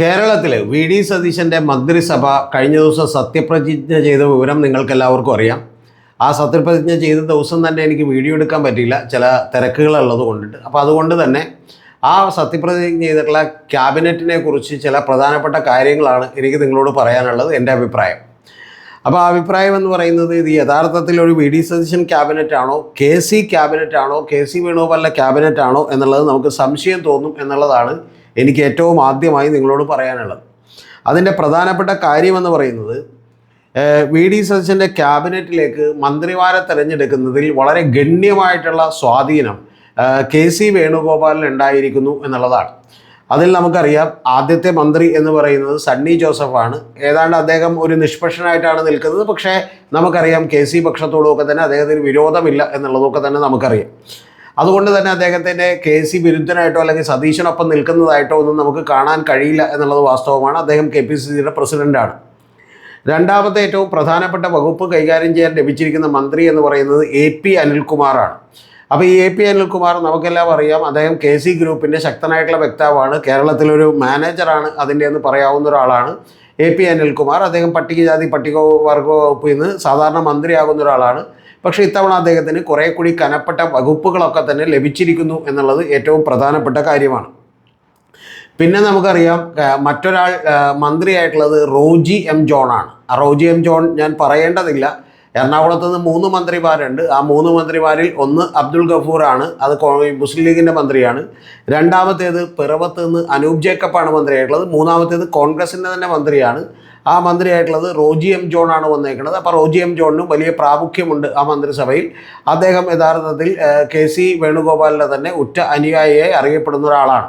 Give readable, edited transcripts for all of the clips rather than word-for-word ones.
കേരളത്തിൽ V D സതീശൻ്റെ മന്ത്രിസഭ കഴിഞ്ഞ ദിവസം സത്യപ്രതിജ്ഞ ചെയ്ത വിവരം നിങ്ങൾക്കെല്ലാവർക്കും അറിയാം. ആ സത്യപ്രതിജ്ഞ ചെയ്ത ദിവസം തന്നെ എനിക്ക് വീഡിയോ എടുക്കാൻ പറ്റിയില്ല, ചില തിരക്കുകളുള്ളത് കൊണ്ടിട്ട്. അപ്പോൾ അതുകൊണ്ട് തന്നെ ആ സത്യപ്രതിജ്ഞ ചെയ്തിട്ടുള്ള ക്യാബിനറ്റിനെ കുറിച്ച് ചില പ്രധാനപ്പെട്ട കാര്യങ്ങളാണ് എനിക്ക് നിങ്ങളോട് പറയാനുള്ളത്, എൻ്റെ അഭിപ്രായം. അപ്പോൾ ആ അഭിപ്രായം എന്ന് പറയുന്നത്, ഇത് യഥാർത്ഥത്തിൽ ഒരു വി ഡി സതീശൻ ക്യാബിനറ്റാണോ, കെ സി ക്യാബിനറ്റാണോ, കെ സി വേണുഗോപാലിൻ്റെ ക്യാബിനറ്റാണോ എന്നുള്ളത് നമുക്ക് സംശയം തോന്നും എന്നുള്ളതാണ് എനിക്ക് ഏറ്റവും ആദ്യമായി നിങ്ങളോട് പറയാനുള്ളത്. അതിൻ്റെ പ്രധാനപ്പെട്ട കാര്യമെന്ന് പറയുന്നത്, വി ഡി സതീശൻ്റെ ക്യാബിനറ്റിലേക്ക് മന്ത്രിമാരെ തിരഞ്ഞെടുക്കുന്നതിൽ വളരെ ഗണ്യമായിട്ടുള്ള സ്വാധീനം കെ സി വേണുഗോപാലിന് ഉണ്ടായിരിക്കുന്നു എന്നുള്ളതാണ്. അതിൽ നമുക്കറിയാം, ആദ്യത്തെ മന്ത്രി എന്ന് പറയുന്നത് സണ്ണി ജോസഫാണ്. ഏതാണ്ട് അദ്ദേഹം ഒരു നിഷ്പക്ഷനായിട്ടാണ് നിൽക്കുന്നത്. പക്ഷേ നമുക്കറിയാം കെ സി പക്ഷത്തോടുമൊക്കെ തന്നെ അദ്ദേഹത്തിന് വിരോധമില്ല എന്നുള്ളതൊക്കെ തന്നെ നമുക്കറിയാം. അതുകൊണ്ട് തന്നെ അദ്ദേഹത്തിൻ്റെ കെ സി വിരുദ്ധനായിട്ടോ അല്ലെങ്കിൽ സതീശനൊപ്പം നിൽക്കുന്നതായിട്ടോ ഒന്നും നമുക്ക് കാണാൻ കഴിയില്ല എന്നുള്ളത് വാസ്തവമാണ്. അദ്ദേഹം കെ പി സി സിയുടെ പ്രസിഡൻ്റാണ്. രണ്ടാമത്തെ ഏറ്റവും പ്രധാനപ്പെട്ട വകുപ്പ് കൈകാര്യം ചെയ്യാൻ ലഭിച്ചിരിക്കുന്ന മന്ത്രി എന്ന് പറയുന്നത് എ പി അനിൽകുമാറാണ്. അപ്പോൾ ഈ എ പി അനിൽകുമാർ നമുക്കെല്ലാം അറിയാം, അദ്ദേഹം കെ സി ഗ്രൂപ്പിൻ്റെ ശക്തനായിട്ടുള്ള വക്താവാണ്. കേരളത്തിലൊരു മാനേജറാണ് അതിൻ്റെ എന്ന് പറയാവുന്ന ഒരാളാണ് എ പി അനിൽകുമാർ. അദ്ദേഹം പട്ടികജാതി പട്ടികവർഗ വകുപ്പിൽ നിന്ന് സാധാരണ മന്ത്രിയാകുന്ന ഒരാളാണ്. പക്ഷേ ഇത്തവണ അദ്ദേഹത്തിന് കുറേ കൂടി കനപ്പെട്ട വകുപ്പുകളൊക്കെ തന്നെ ലഭിച്ചിരിക്കുന്നു എന്നുള്ളത് ഏറ്റവും പ്രധാനപ്പെട്ട കാര്യമാണ്. പിന്നെ നമുക്കറിയാം, മറ്റൊരാൾ മന്ത്രിയായിട്ടുള്ളത് റോജി എം ജോണാണ്. ആ റോജി എം ജോൺ ഞാൻ പറയേണ്ടതില്ല. എറണാകുളത്ത് നിന്ന് 3 മന്ത്രിമാരുണ്ട്. ആ 3 മന്ത്രിമാരിൽ ഒന്ന് അബ്ദുൾ ഗഫൂറാണ്, അത് മുസ്ലിം ലീഗിൻ്റെ മന്ത്രിയാണ്. രണ്ടാമത്തേത് പിറവത്ത് നിന്ന് അനൂപ് ജേക്കബാണ് മന്ത്രിയായിട്ടുള്ളത്. മൂന്നാമത്തേത് കോൺഗ്രസിൻ്റെ തന്നെ മന്ത്രിയാണ്. ആ മന്ത്രിയായിട്ടുള്ളത് റോജി എം ജോൺ ആണ് വന്നേക്കുന്നത്. അപ്പോൾ റോജി എം ജോണിനും വലിയ പ്രാമുഖ്യമുണ്ട് ആ മന്ത്രിസഭയിൽ. അദ്ദേഹം യഥാർത്ഥത്തിൽ കെ സി വേണുഗോപാലിൻ്റെ തന്നെ ഉറ്റ അനുയായിയായി അറിയപ്പെടുന്ന ഒരാളാണ്.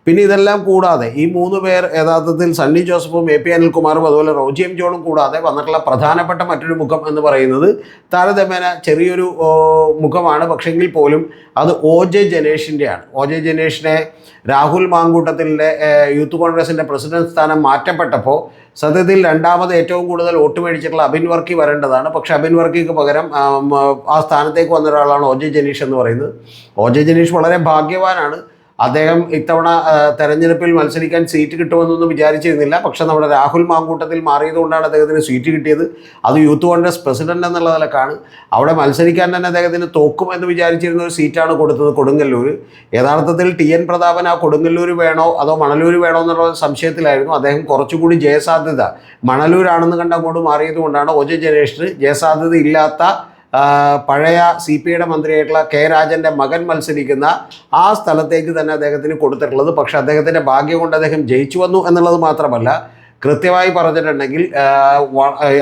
പിന്നെ ഇതെല്ലാം കൂടാതെ ഈ 3 പേർ യഥാർത്ഥത്തിൽ സണ്ണി ജോസഫും എ പി അനിൽകുമാറും അതുപോലെ റോജി എം ജോണും കൂടാതെ വന്നിട്ടുള്ള പ്രധാനപ്പെട്ട മറ്റൊരു മുഖം എന്ന് പറയുന്നത് താരതമ്യേന ചെറിയൊരു മുഖമാണ്. പക്ഷെങ്കിൽ പോലും അത് ഒ ജെ ജനേഷിൻ്റെയാണ്. ഒ ജെ ജനേഷിനെ രാഹുൽ മാങ്കൂട്ടത്തിൻ്റെ യൂത്ത് കോൺഗ്രസിൻ്റെ പ്രസിഡന്റ് സ്ഥാനം മാറ്റപ്പെട്ടപ്പോൾ സത്യത്തിൽ രണ്ടാമത് ഏറ്റവും കൂടുതൽ വോട്ട് മേടിച്ചിട്ടുള്ള അബിൻ വർക്കി വരേണ്ടതാണ്. പക്ഷേ അബിൻ വർക്കിക്ക് പകരം ആ സ്ഥാനത്തേക്ക് വന്ന ഒരാളാണ് ഒ ജെ ജനീഷ് എന്ന് പറയുന്നത്. ഒ ജെ ജനീഷ് വളരെ ഭാഗ്യവാനാണ്. അദ്ദേഹം ഇത്തവണ തെരഞ്ഞെടുപ്പിൽ മത്സരിക്കാൻ സീറ്റ് കിട്ടുമെന്നൊന്നും വിചാരിച്ചിരുന്നില്ല. പക്ഷെ നമ്മുടെ രാഹുൽ മാങ്കൂട്ടത്തിൽ മാറിയതുകൊണ്ടാണ് അദ്ദേഹത്തിന് സീറ്റ് കിട്ടിയത്. അത് യൂത്ത് കോൺഗ്രസ് പ്രസിഡന്റ് എന്നുള്ള നിലക്കാണ്. അവിടെ മത്സരിക്കാൻ തന്നെ അദ്ദേഹത്തിന് തോക്കും എന്ന് വിചാരിച്ചിരുന്ന ഒരു സീറ്റാണ് കൊടുത്തത്, കൊടുങ്ങല്ലൂർ. യഥാർത്ഥത്തിൽ ടി എൻ പ്രതാപൻ ആ കൊടുങ്ങല്ലൂർ വേണോ അതോ മണലൂർ വേണോ എന്നുള്ള സംശയത്തിലായിരുന്നു. അദ്ദേഹം കുറച്ചുകൂടി ജയസാധ്യത മണലൂരാണെന്ന് കണ്ട് അങ്ങോട്ട് മാറിയതുകൊണ്ടാണ് ഒ ജെ ജനേഷിന് ജയസാധ്യത ഇല്ലാത്ത പഴയ സി പി ഐയുടെ മന്ത്രിയായിട്ടുള്ള കെ രാജൻ്റെ മകൻ മത്സരിക്കുന്ന ആ സ്ഥലത്തേക്ക് തന്നെ അദ്ദേഹത്തിന് കൊടുത്തിട്ടുള്ളത്. പക്ഷേ അദ്ദേഹത്തിൻ്റെ ഭാഗ്യം കൊണ്ട് അദ്ദേഹം ജയിച്ചു വന്നു എന്നുള്ളത് മാത്രമല്ല, കൃത്യമായി പറഞ്ഞിട്ടുണ്ടെങ്കിൽ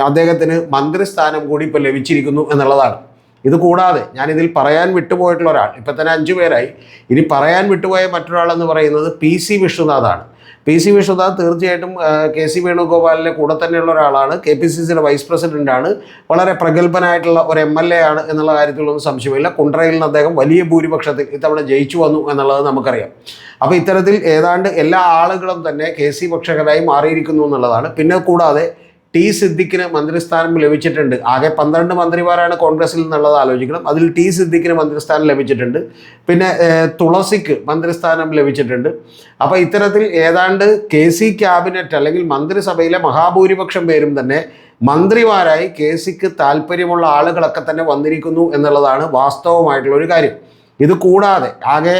അദ്ദേഹത്തിന് മന്ത്രിസ്ഥാനം കൂടി ഇപ്പോൾ ലഭിച്ചിരിക്കുന്നു എന്നുള്ളതാണ്. ഇത് കൂടാതെ ഞാനിതിൽ പറയാൻ വിട്ടുപോയിട്ടുള്ള ഒരാൾ, ഇപ്പം തന്നെ 5 പേരായി. ഇനി പറയാൻ വിട്ടുപോയ മറ്റൊരാളെന്ന് പറയുന്നത് പി സി വിഷ്ണുനാഥാണ്. പി സി വിഷ്ണുനാഥ് തീർച്ചയായിട്ടും കെ സി വേണുഗോപാലിൻ്റെ കൂടെ തന്നെയുള്ള ഒരാളാണ്. കെ പി സി സിയുടെ വൈസ് പ്രസിഡൻ്റാണ്. വളരെ പ്രഗത്ഭനായിട്ടുള്ള ഒരു MLA ആണ് എന്നുള്ള കാര്യത്തിലൊന്നും സംശയമില്ല. കുണ്ട്രയിൽ നിന്ന് അദ്ദേഹം വലിയ ഭൂരിപക്ഷത്തിൽ ഇത്തവണ ജയിച്ചു വന്നു എന്നുള്ളത് നമുക്കറിയാം. അപ്പോൾ ഇത്തരത്തിൽ ഏതാണ്ട് എല്ലാ ആളുകളും തന്നെ കെ സി പക്ഷകരായി മാറിയിരിക്കുന്നു എന്നുള്ളതാണ്. പിന്നെ കൂടാതെ ടി സിദ്ദിഖിന് മന്ത്രിസ്ഥാനം ലഭിച്ചിട്ടുണ്ട്. ആകെ 12 മന്ത്രിമാരാണ് കോൺഗ്രസിൽ നിന്നുള്ളത്, ആലോചിക്കണം. അതിൽ ടി സിദ്ദിഖിന് മന്ത്രിസ്ഥാനം ലഭിച്ചിട്ടുണ്ട്. പിന്നെ തുളസിക്ക് മന്ത്രിസ്ഥാനം ലഭിച്ചിട്ടുണ്ട്. അപ്പോൾ ഇത്തരത്തിൽ ഏതാണ്ട് കെ സി ക്യാബിനറ്റ് അല്ലെങ്കിൽ മന്ത്രിസഭയിലെ മഹാഭൂരിപക്ഷം പേരും തന്നെ മന്ത്രിമാരായി കെ സിക്ക് താല്പര്യമുള്ള ആളുകളൊക്കെ തന്നെ വന്നിരിക്കുന്നു എന്നുള്ളതാണ് വാസ്തവമായിട്ടുള്ളൊരു കാര്യം. ഇത് കൂടാതെ ആകെ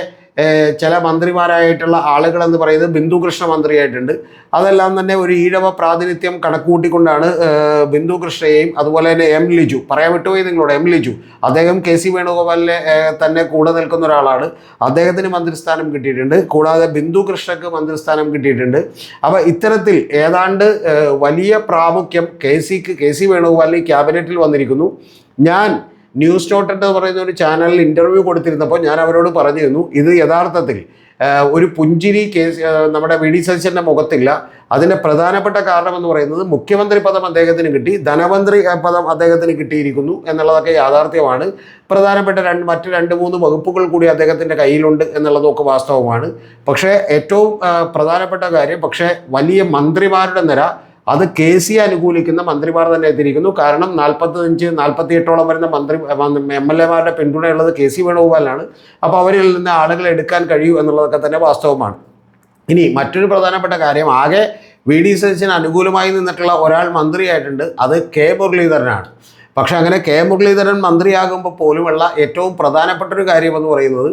ചില മന്ത്രിമാരായിട്ടുള്ള ആളുകളെന്ന് പറയുന്നത് ബിന്ദു കൃഷ്ണ മന്ത്രിയായിട്ടുണ്ട്. അതെല്ലാം തന്നെ ഒരു ഈഴവ പ്രാതിനിധ്യം കണക്കുകൂട്ടിക്കൊണ്ടാണ് ബിന്ദു കൃഷ്ണയെയും അതുപോലെ തന്നെ എം ലിജു, പറയാൻ വിട്ടുപോയി നിങ്ങളോട്, എം ലിജു അദ്ദേഹം കെ സി വേണുഗോപാലിനെ തന്നെ കൂടെ നിൽക്കുന്ന ഒരാളാണ്. അദ്ദേഹത്തിന് മന്ത്രിസ്ഥാനം കിട്ടിയിട്ടുണ്ട്. കൂടാതെ ബിന്ദു കൃഷ്ണക്ക് മന്ത്രിസ്ഥാനം കിട്ടിയിട്ടുണ്ട്. അപ്പോൾ ഇത്തരത്തിൽ ഏതാണ്ട് വലിയ പ്രാമുഖ്യം കെ സി വേണുഗോപാലിന് ക്യാബിനറ്റിൽ വന്നിരിക്കുന്നു. ഞാൻ ന്യൂസ് നോട്ട് എന്ന് പറയുന്ന ഒരു ചാനലിൽ ഇൻ്റർവ്യൂ കൊടുത്തിരുന്നപ്പോൾ ഞാൻ അവരോട് പറഞ്ഞിരുന്നു, ഇത് യഥാർത്ഥത്തിൽ ഒരു പുഞ്ചിരി നമ്മുടെ വി ഡി സതീശൻ്റെ മുഖത്തില്ല. അതിൻ്റെ പ്രധാനപ്പെട്ട കാരണമെന്ന് പറയുന്നത് മുഖ്യമന്ത്രി പദം അദ്ദേഹത്തിന് കിട്ടി, ധനമന്ത്രി പദം അദ്ദേഹത്തിന് കിട്ടിയിരിക്കുന്നു എന്നുള്ളതൊക്കെ യാഥാർത്ഥ്യമാണ്. പ്രധാനപ്പെട്ട മറ്റ് 2-3 വകുപ്പുകൾ കൂടി അദ്ദേഹത്തിൻ്റെ കയ്യിലുണ്ട് എന്നുള്ളതൊക്കെ വാസ്തവമാണ്. പക്ഷേ ഏറ്റവും പ്രധാനപ്പെട്ട കാര്യം, പക്ഷേ വലിയ മന്ത്രിമാരുടെ നിര അത് കെ സി അനുകൂലിക്കുന്ന മന്ത്രിമാർ തന്നെ എത്തിയിരിക്കുന്നു. കാരണം 45-48ഓളം വരുന്ന MLA-മാരുടെ പിന്തുണയുള്ളത് കെ സി വേണുഗോപാലിനാണ്. അപ്പോൾ അവരിൽ നിന്ന് ആളുകളെ എടുക്കാൻ കഴിയൂ എന്നുള്ളതൊക്കെ തന്നെ വാസ്തവമാണ്. ഇനി മറ്റൊരു പ്രധാനപ്പെട്ട കാര്യം, ആകെ വി ഡി സതീശന് അനുകൂലമായി നിന്നിട്ടുള്ള ഒരാൾ മന്ത്രിയായിട്ടുണ്ട്, അത് കെ മുരളീധരനാണ്. പക്ഷെ അങ്ങനെ കെ മുരളീധരൻ മന്ത്രിയാകുമ്പോൾ പോലുമുള്ള ഏറ്റവും പ്രധാനപ്പെട്ട ഒരു കാര്യമെന്ന് പറയുന്നത്,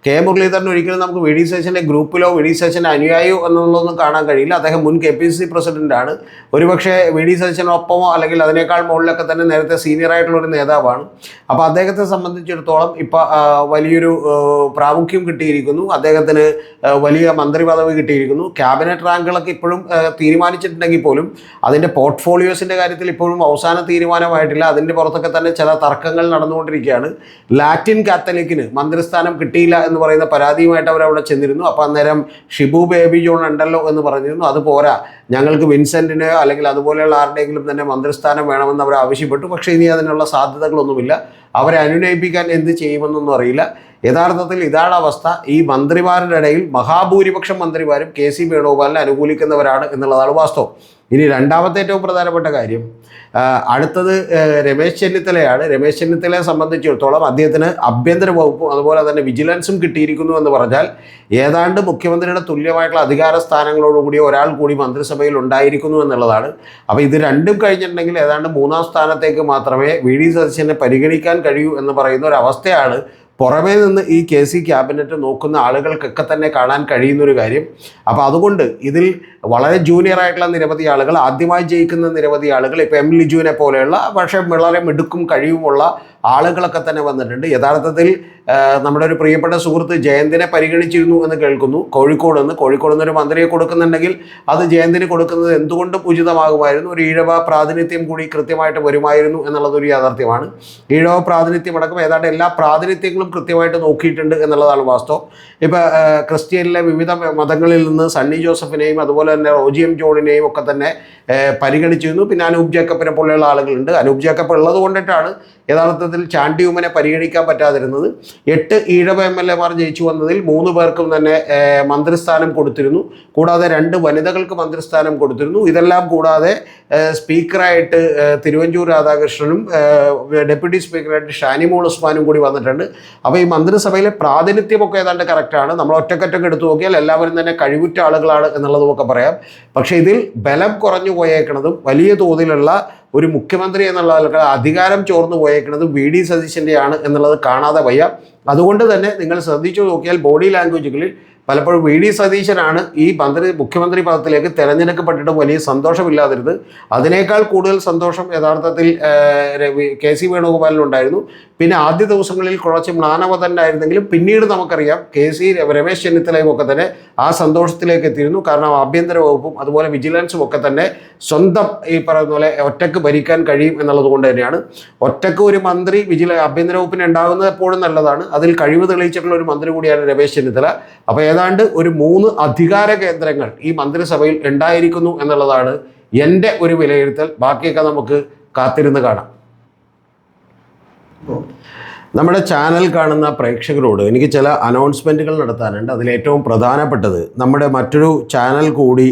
കെ മുരളീധരൻ ഒരിക്കലും നമുക്ക് വി ഡി സതീശൻ്റെ ഗ്രൂപ്പിലോ വി ഡി സതീശൻ്റെ അനുയായിയോ എന്നുള്ളതൊന്നും കാണാൻ കഴിയില്ല. അദ്ദേഹം മുൻ KPCC പ്രസിഡൻ്റാണ്. ഒരുപക്ഷെ വി ഡി സതീശനൊപ്പമോ അല്ലെങ്കിൽ അതിനേക്കാൾ മുകളിലൊക്കെ തന്നെ നേരത്തെ സീനിയറായിട്ടുള്ളൊരു നേതാവാണ്. അപ്പോൾ അദ്ദേഹത്തെ സംബന്ധിച്ചിടത്തോളം ഇപ്പോൾ വലിയൊരു പ്രാമുഖ്യം കിട്ടിയിരിക്കുന്നു, അദ്ദേഹത്തിന് വലിയ മന്ത്രി പദവി കിട്ടിയിരിക്കുന്നു. ക്യാബിനറ്റ് റാങ്കുകളൊക്കെ ഇപ്പോഴും തീരുമാനിച്ചിട്ടുണ്ടെങ്കിൽ പോലും അതിൻ്റെ പോർട്ട്ഫോളിയോസിൻ്റെ കാര്യത്തിൽ ഇപ്പോഴും അവസാന തീരുമാനമായിട്ടില്ല. അതിൻ്റെ പുറത്തൊക്കെ തന്നെ ചില തർക്കങ്ങൾ നടന്നുകൊണ്ടിരിക്കുകയാണ്. ലാറ്റിൻ കാത്തലിക്കിന് മന്ത്രിസ്ഥാനം കിട്ടിയില്ല എന്ന് പറയുന്ന പരാതിയുമായിട്ട് അവരവിടെ ചെന്നിരുന്നു. അപ്പോൾ അന്നേരം ഷിബു ബേബി ജോൺ ഉണ്ടല്ലോ എന്ന് പറഞ്ഞിരുന്നു. അത് പോരാ, ഞങ്ങൾക്ക് വിൻസെൻറ്റിനെയോ അല്ലെങ്കിൽ അതുപോലെയുള്ള ആരുടെയെങ്കിലും തന്നെ മന്ത്രിസ്ഥാനം വേണമെന്ന് അവർ ആവശ്യപ്പെട്ടു. പക്ഷേ ഇനി അതിനുള്ള സാധ്യതകളൊന്നുമില്ല. അവരെ അനുനയിപ്പിക്കാൻ എന്ത് ചെയ്യുമെന്നൊന്നും അറിയില്ല. യഥാർത്ഥത്തിൽ ഇതാണ് അവസ്ഥ. ഈ മന്ത്രിമാരുടെ ഇടയിൽ മഹാഭൂരിപക്ഷം മന്ത്രിമാരും KC വേണുഗോപാലിനെ അനുകൂലിക്കുന്നവരാണ് എന്നുള്ളതാണ് വാസ്തവം. ഇനി രണ്ടാമത്തെ ഏറ്റവും പ്രധാനപ്പെട്ട കാര്യം, അടുത്തത് രമേശ് ചെന്നിത്തലയാണ്. രമേശ് ചെന്നിത്തലയെ സംബന്ധിച്ചിടത്തോളം അദ്ദേഹത്തിന് ആഭ്യന്തര വകുപ്പും അതുപോലെ തന്നെ വിജിലൻസും കിട്ടിയിരിക്കുന്നു എന്ന് പറഞ്ഞാൽ ഏതാണ്ട് മുഖ്യമന്ത്രിയുടെ തുല്യമായിട്ടുള്ള അധികാര സ്ഥാനങ്ങളോടുകൂടി ഒരാൾ കൂടി മന്ത്രിസഭയിൽ ഉണ്ടായിരിക്കുന്നു എന്നുള്ളതാണ്. അപ്പോൾ ഇത് രണ്ടും കഴിഞ്ഞിട്ടുണ്ടെങ്കിൽ ഏതാണ്ട് മൂന്നാം സ്ഥാനത്തേക്ക് മാത്രമേ വി ഡി സതീശനെ പരിഗണിക്കാൻ കഴിയൂ എന്ന് പറയുന്ന ഒരു അവസ്ഥയാണ് പുറമേ നിന്ന് ഈ KC ക്യാബിനറ്റ് നോക്കുന്ന ആളുകൾക്കൊക്കെ തന്നെ കാണാൻ കഴിയുന്നൊരു കാര്യം. അപ്പോൾ അതുകൊണ്ട് ഇതിൽ വളരെ ജൂനിയർ ആയിട്ടുള്ള നിരവധി ആളുകൾ, ആദ്യമായി ജയിക്കുന്ന നിരവധി ആളുകൾ, ഇപ്പോൾ M ലിജുവിനെ പോലെയുള്ള പക്ഷേ വളരെ മിടുക്കും കഴിവുമുള്ള ആളുകളൊക്കെ തന്നെ വന്നിട്ടുണ്ട്. യഥാർത്ഥത്തിൽ നമ്മുടെ ഒരു പ്രിയപ്പെട്ട സുഹൃത്ത് ജയന്തിനെ പരിഗണിച്ചിരുന്നു എന്ന് കേൾക്കുന്നു കോഴിക്കോട് നിന്ന് ഒരു മന്ത്രിയെ കൊടുക്കുന്നുണ്ടെങ്കിൽ അത് ജയന്തിന് കൊടുക്കുന്നത് എന്തുകൊണ്ടും ഉചിതമാകുമായിരുന്നു. ഒരു ഈഴവ പ്രാതിനിധ്യം കൂടി കൃത്യമായിട്ട് വരുമായിരുന്നു എന്നുള്ളതൊരു യാഥാർത്ഥ്യമാണ്. ഈഴവ പ്രാതിനിധ്യം അടക്കം ഏതാണ്ട് എല്ലാ പ്രാതിനിധ്യങ്ങളും കൃത്യമായിട്ട് നോക്കിയിട്ടുണ്ട് എന്നുള്ളതാണ് വാസ്തവം. ഇപ്പോൾ ക്രിസ്ത്യനിലെ വിവിധ മതങ്ങളിൽ നിന്ന് സണ്ണി ജോസഫിനെയും അതുപോലെ തന്നെ റോജി എം ജോണിനെയും ഒക്കെ തന്നെ പരിഗണിച്ചിരുന്നു. പിന്നെ അനൂപ് ജേക്കബിനെ പോലെയുള്ള ആളുകളുണ്ട്. അനൂപ് ജേക്കബ് ഉള്ളത് കൊണ്ടിട്ടാണ് യഥാർത്ഥത്തിൽ ചാണ്ടി ഉമ്മനെ പരിഗണിക്കാൻ പറ്റാതിരുന്നത്. 8 ഈഴവ MLA മാർ ജയിച്ചു വന്നതിൽ 3 പേർക്കും തന്നെ മന്ത്രിസ്ഥാനം കൊടുത്തിരുന്നു. കൂടാതെ 2 വനിതകൾക്ക് മന്ത്രിസ്ഥാനം കൊടുത്തിരുന്നു. ഇതെല്ലാം കൂടാതെ സ്പീക്കറായിട്ട് തിരുവഞ്ചൂർ രാധാകൃഷ്ണനും ഡെപ്യൂട്ടി സ്പീക്കറായിട്ട് ഷാനിമോൾ ഉസ്മാനും കൂടി വന്നിട്ടുണ്ട്. അപ്പോൾ ഈ മന്ത്രിസഭയിലെ പ്രാതിനിധ്യമൊക്കെ ഏതാണ്ട് കറക്റ്റാണ്. നമ്മൾ ഒറ്റക്കൊറ്റക്ക് എടുത്തു നോക്കിയാൽ എല്ലാവരും തന്നെ കഴിവുറ്റ ആളുകളാണ് എന്നുള്ളതുമൊക്കെ പറയാം. പക്ഷേ ഇതിൽ ബലം കുറഞ്ഞു പോയേക്കുന്നതും വലിയ തോതിലുള്ള ഒരു മുഖ്യമന്ത്രി എന്നുള്ള അധികാരം ചോർന്നു പോയേക്കുന്നത് വി ഡി സതീശൻ്റെയാണ് എന്നുള്ളത് കാണാതെ വയ്യ. അതുകൊണ്ട് തന്നെ നിങ്ങൾ ശ്രദ്ധിച്ചു നോക്കിയാൽ ബോഡി ലാംഗ്വേജുകളിൽ പലപ്പോഴും വി ഡി സതീശനാണ് ഈ മുഖ്യമന്ത്രി പദത്തിലേക്ക് തിരഞ്ഞെടുക്കപ്പെട്ടിട്ട് വലിയ സന്തോഷമില്ലാതിരുന്നത്. അതിനേക്കാൾ കൂടുതൽ സന്തോഷം യഥാർത്ഥത്തിൽ KC വേണുഗോപാലിനുണ്ടായിരുന്നു. പിന്നെ ആദ്യ ദിവസങ്ങളിൽ കുറച്ച് മ്ലാനവതനായിരുന്നെങ്കിലും പിന്നീട് നമുക്കറിയാം രമേശ് ചെന്നിത്തലയും ഒക്കെ തന്നെ ആ സന്തോഷത്തിലേക്ക് എത്തിയിരുന്നു. കാരണം ആഭ്യന്തര വകുപ്പും അതുപോലെ വിജിലൻസും ഒക്കെ തന്നെ സ്വന്തം ഈ പറയുന്ന പോലെ ഒറ്റക്ക് ഭരിക്കാൻ കഴിയും എന്നുള്ളത് കൊണ്ട് തന്നെയാണ്. ഒറ്റക്ക് ഒരു മന്ത്രി ആഭ്യന്തര വകുപ്പിന് ഉണ്ടാകുന്നത് എപ്പോഴും നല്ലതാണ്. അതിൽ കഴിവ് തെളിയിച്ചിട്ടുള്ള ഒരു മന്ത്രി കൂടിയാണ് രമേശ് ചെന്നിത്തല. അപ്പോൾ ഏതാണ്ട് ഒരു 3 അധികാര കേന്ദ്രങ്ങൾ ഈ മന്ത്രിസഭയിൽ ഉണ്ടായിരിക്കുന്നു എന്നുള്ളതാണ് എൻ്റെ ഒരു വിലയിരുത്തൽ. ബാക്കിയൊക്കെ നമുക്ക് കാത്തിരുന്ന് കാണാം. നമ്മുടെ ചാനൽ കാണുന്ന പ്രേക്ഷകരോട് എനിക്ക് ചില അനൗൺസ്മെൻറ്റുകൾ നടത്താനുണ്ട്. അതിലേറ്റവും പ്രധാനപ്പെട്ടത് നമ്മുടെ മറ്റൊരു ചാനൽ കൂടി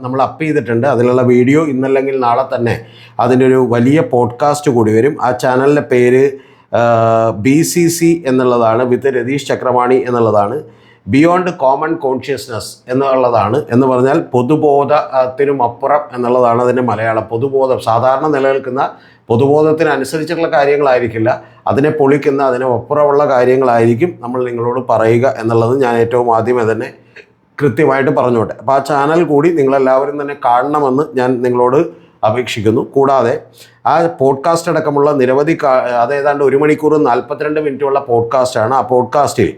നമ്മൾ അപ്പ് ചെയ്തിട്ടുണ്ട്. അതിലുള്ള വീഡിയോ ഇന്നല്ലെങ്കിൽ നാളെ തന്നെ അതിൻ്റെ ഒരു വലിയ പോഡ്കാസ്റ്റ് കൂടി വരും. ആ ചാനലിൻ്റെ പേര് BCC എന്നുള്ളതാണ്, വിത്ത് രതീഷ് ചക്രവാണി എന്നുള്ളതാണ്. ബിയോണ്ട് കോമൺ കോൺഷ്യസ്നസ് എന്നുള്ളതാണ്. എന്ന് പറഞ്ഞാൽ പൊതുബോധത്തിനും അപ്പുറം എന്നുള്ളതാണ് അതിൻ്റെ മലയാളം. പൊതുബോധം, സാധാരണ നിലനിൽക്കുന്ന പൊതുബോധത്തിനനുസരിച്ചുള്ള കാര്യങ്ങളായിരിക്കില്ല, അതിനെ പൊളിക്കുന്ന അതിന് അപ്പുറമുള്ള കാര്യങ്ങളായിരിക്കും നമ്മൾ നിങ്ങളോട് പറയുക എന്നുള്ളത് ഞാൻ ഏറ്റവും ആദ്യമേ തന്നെ കൃത്യമായിട്ട് പറഞ്ഞോട്ടെ. അപ്പോൾ ആ ചാനൽ കൂടി നിങ്ങളെല്ലാവരും തന്നെ കാണണമെന്ന് ഞാൻ നിങ്ങളോട് അപേക്ഷിക്കുന്നു. കൂടാതെ ആ പോഡ്കാസ്റ്റ് അടക്കമുള്ള നിരവധി അത് ഏതാണ്ട് 1 മണിക്കൂർ 42 മിനിറ്റുള്ള പോഡ്കാസ്റ്റാണ്. ആ പോഡ്കാസ്റ്റിൽ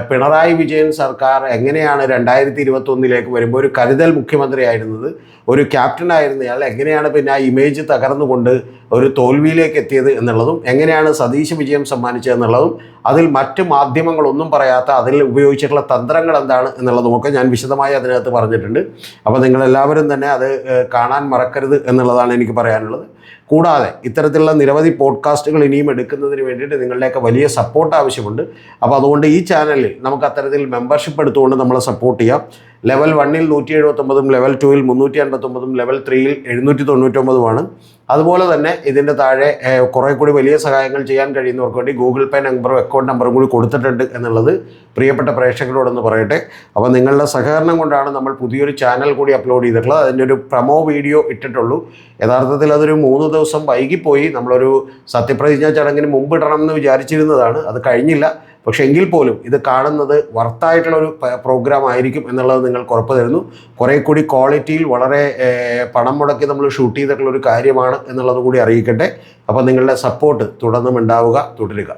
പിണറായി വിജയൻ സർക്കാർ എങ്ങനെയാണ് 2021 വരുമ്പോൾ ഒരു കരുതൽ മുഖ്യമന്ത്രിയായിരുന്നത്, ഒരു ക്യാപ്റ്റനായിരുന്നയാൾ എങ്ങനെയാണ് പിന്നെ ആ ഇമേജ് തകർന്നുകൊണ്ട് ഒരു തോൽവിയിലേക്ക് എത്തിയത് എന്നുള്ളതും, എങ്ങനെയാണ് സതീശ് വിജയം സമ്മാനിച്ചതെന്നുള്ളതും, അതിൽ മറ്റ് മാധ്യമങ്ങളൊന്നും പറയാത്ത അതിൽ ഉപയോഗിച്ചിട്ടുള്ള തന്ത്രങ്ങൾ എന്താണ് എന്നുള്ളതുമൊക്കെ ഞാൻ വിശദമായി അതിനകത്ത് പറഞ്ഞിട്ടുണ്ട്. അപ്പോൾ നിങ്ങളെല്ലാവരും തന്നെ അത് കാണാൻ മറക്കരുത് എന്നുള്ളതാണ് എനിക്ക് പറയാനുള്ളത്. കൂടാതെ ഇത്തരത്തിലുള്ള നിരവധി പോഡ്കാസ്റ്റുകൾ ഇനിയും എടുക്കുന്നതിന് വേണ്ടിയിട്ട് നിങ്ങളുടെയൊക്കെ വലിയ സപ്പോർട്ട് ആവശ്യമുണ്ട്. അപ്പോൾ അതുകൊണ്ട് ഈ ചാനൽ ചാനലിൽ നമുക്ക് അത്തരത്തിൽ മെമ്പർഷിപ്പ് എടുത്തുകൊണ്ട് നമ്മളെ സപ്പോർട്ട് ചെയ്യാം. ലെവൽ 1-ൽ 179, ലെവൽ 2-ൽ 359, ലെവൽ 3-ൽ 799 അതുപോലെ തന്നെ ഇതിൻ്റെ താഴെ കുറേ കൂടി വലിയ സഹായങ്ങൾ ചെയ്യാൻ കഴിയുന്നവർക്ക് വേണ്ടി ഗൂഗിൾ പേ നമ്പറും അക്കൗണ്ട് നമ്പറും കൂടി കൊടുത്തിട്ടുണ്ട് എന്നുള്ളത് പ്രിയപ്പെട്ട പ്രേക്ഷകരോടൊന്ന് പറയട്ടെ. അപ്പോൾ നിങ്ങളുടെ സഹകരണം കൊണ്ടാണ് നമ്മൾ പുതിയൊരു ചാനൽ കൂടി അപ്ലോഡ് ചെയ്തിട്ടുള്ളത്. അതിൻ്റെ ഒരു പ്രമോ വീഡിയോ ഇട്ടിട്ടുള്ളൂ. യഥാർത്ഥത്തിൽ അതൊരു 3 ദിവസം വൈകിപ്പോയി. നമ്മളൊരു സത്യപ്രതിജ്ഞാ ചടങ്ങിന് മുമ്പ് ഇടണം എന്ന് വിചാരിച്ചിരുന്നതാണ്, അത് കഴിഞ്ഞില്ല. പക്ഷേ എങ്കിൽ പോലും ഇത് കാണുന്നത് വർത്തായിട്ടുള്ളൊരു പ്രോഗ്രാം ആയിരിക്കും എന്നുള്ളത് നിങ്ങൾക്ക് ഉറപ്പ് തരുന്നു. കുറേ കൂടി ക്വാളിറ്റിയിൽ വളരെ പണം മുടക്കി നമ്മൾ ഷൂട്ട് ചെയ്തിട്ടുള്ളൊരു കാര്യമാണ് എന്നുള്ളത് കൂടി അറിയിക്കട്ടെ. അപ്പോൾ നിങ്ങളുടെ സപ്പോർട്ട് തുടർന്നും ഉണ്ടാവുക, തുടരുക.